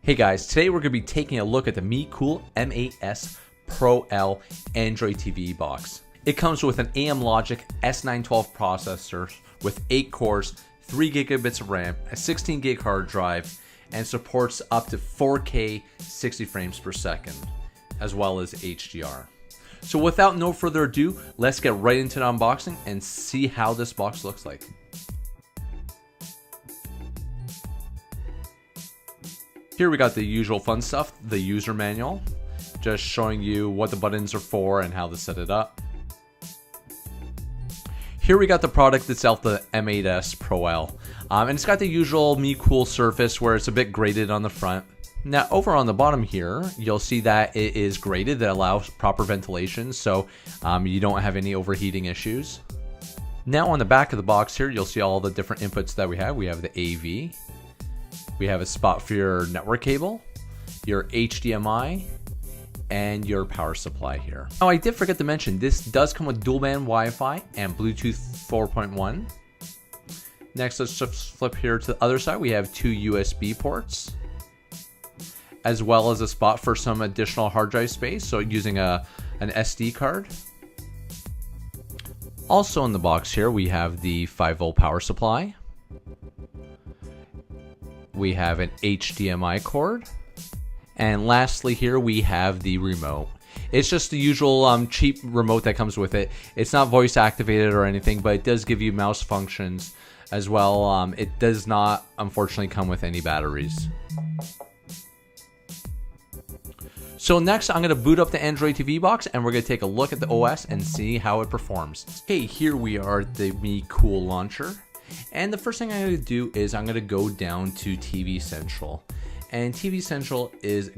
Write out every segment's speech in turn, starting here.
Hey guys, today we're going to be taking a look at the Mecool M8S Pro L Android TV box. It comes with an Amlogic S912 processor with 8 cores, 3 gigabits of RAM, a 16 gig hard drive, and supports up to 4K 60 frames per second, as well as HDR. So without no further ado, let's get right into the unboxing and see how this box looks like. Here we got the usual fun stuff, the user manual, just showing you what the buttons are for and how to set it up. Here we got the product itself, the M8S Pro L, and it's got the usual Mecool surface where it's a bit graded on the front. Now over on the bottom here, you'll see that it is graded, that allows proper ventilation, so you don't have any overheating issues. Now on the back of the box here, you'll see all the different inputs that we have. We have the AV, we have a spot for your network cable, your HDMI, and your power supply here. Oh, I did forget to mention, this does come with dual band Wi-Fi and Bluetooth 4.1. Next, let's just flip here to the other side. We have 2 USB ports, as well as a spot for some additional hard drive space, so using an SD card. Also in the box here, we have the 5-volt power supply. We have an HDMI cord. And lastly here we have the remote. It's just the usual cheap remote that comes with it. It's not voice activated or anything, but it does give you mouse functions as well. It does not unfortunately come with any batteries. So next I'm going to boot up the Android TV box and we're going to take a look at the OS and see how it performs. Okay, here we are at the Mecool launcher. And the first thing I'm going to do is I'm going to go down to TV Central. And TV Central is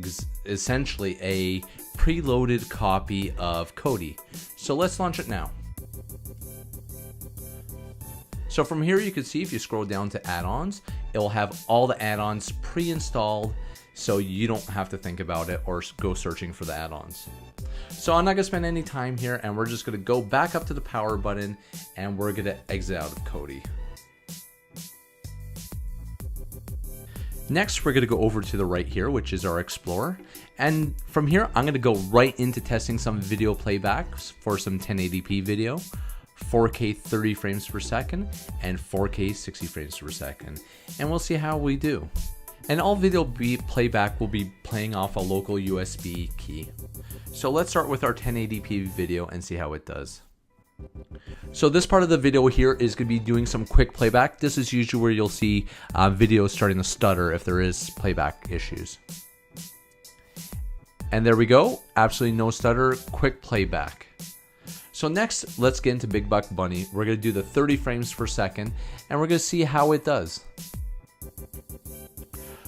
essentially a preloaded copy of Kodi. So let's launch it now. So from here you can see, if you scroll down to add-ons, it will have all the add-ons pre-installed, so you don't have to think about it or go searching for the add-ons. So I'm not going to spend any time here, and we're just going to go back up to the power button and we're going to exit out of Kodi. Next, we're going to go over to the right here, which is our Explorer. And from here, I'm going to go right into testing some video playbacks for some 1080p video, 4K 30 frames per second, and 4K 60 frames per second. And we'll see how we do. And all video playback will be playing off a local USB key. So let's start with our 1080p video and see how it does. So this part of the video here is going to be doing some quick playback. This is usually where you'll see videos starting to stutter if there is playback issues. And there we go, absolutely no stutter, quick playback. So next, let's get into Big Buck Bunny. We're going to do the 30 frames per second and we're going to see how it does.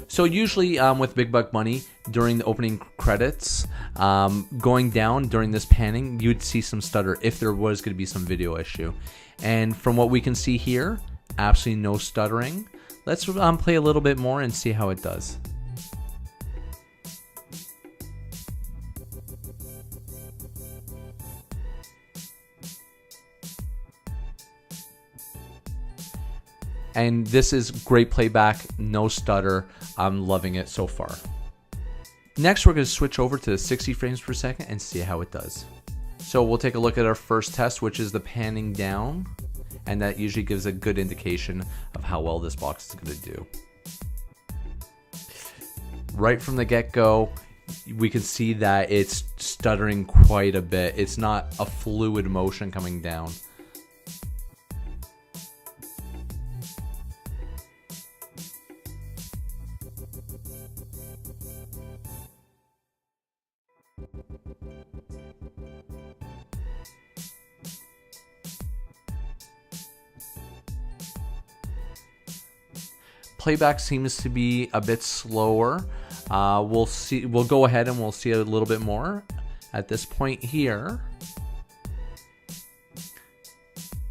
So usually with Big Buck Bunny, during the opening credits, going down during this panning, you'd see some stutter if there was going to be some video issue. And from what we can see here, absolutely no stuttering. Let's play a little bit more and see how it does. And this is great playback, no stutter. I'm loving it so far. Next, we're going to switch over to 60 frames per second and see how it does. So we'll take a look at our first test, which is the panning down. And that usually gives a good indication of how well this box is going to do. Right from the get-go, we can see that it's stuttering quite a bit. It's not a fluid motion coming down. Playback seems to be a bit slower. We'll see. We'll go ahead and we'll see a little bit more at this point here.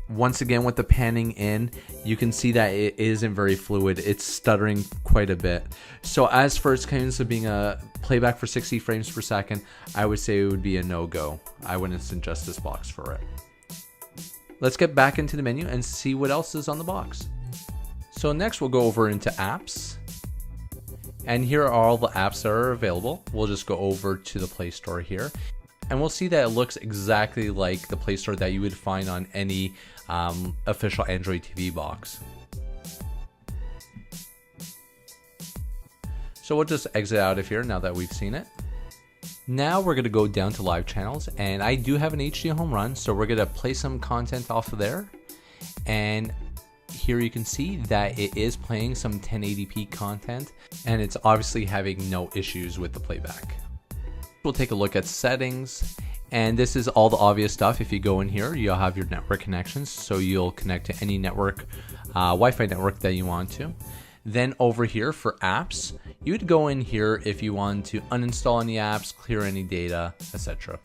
Once again, with the panning in, you can see that it isn't very fluid. It's stuttering quite a bit. So as for its claims of being a playback for 60 frames per second, I would say it would be a no-go. I wouldn't suggest this box for it. Let's get back into the menu and see what else is on the box. So next we'll go over into apps. And here are all the apps that are available. We'll just go over to the Play Store here. And we'll see that it looks exactly like the Play Store that you would find on any official Android TV box. So we'll just exit out of here now that we've seen it. Now we're going to go down to live channels, and I do have an HD home run, so we're going to play some content off of there. And here you can see that it is playing some 1080p content, and it's obviously having no issues with the playback. We'll take a look at settings, and this is all the obvious stuff. If you go in here, you'll have your network connections, so you'll connect to any network, Wi-Fi network that you want to. Then over here for apps, you would go in here if you want to uninstall any apps, clear any data, etc.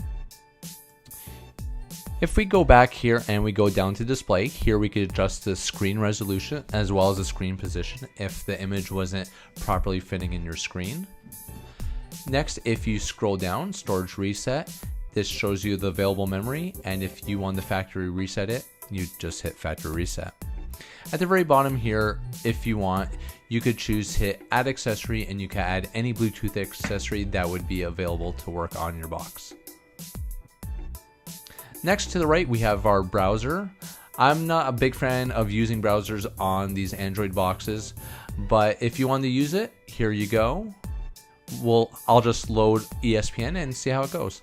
If we go back here and we go down to display, here we could adjust the screen resolution as well as the screen position if the image wasn't properly fitting in your screen. Next, if you scroll down, storage reset, this shows you the available memory, and if you want to factory reset it, you just hit factory reset. At the very bottom here, if you want, you could choose hit add accessory, and you can add any Bluetooth accessory that would be available to work on your box. Next to the right, we have our browser. I'm not a big fan of using browsers on these Android boxes, but if you want to use it, here you go. I'll just load ESPN and see how it goes.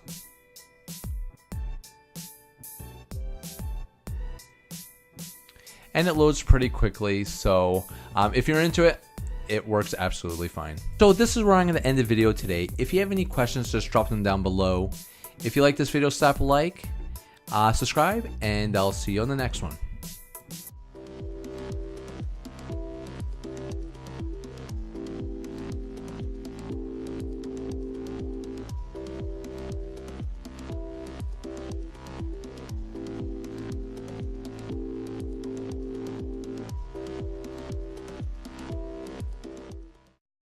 And it loads pretty quickly, so if you're into it, it works absolutely fine. So this is where I'm going to end the video today. If you have any questions, just drop them down below. If you like this video, slap a like, subscribe, and I'll see you on the next one.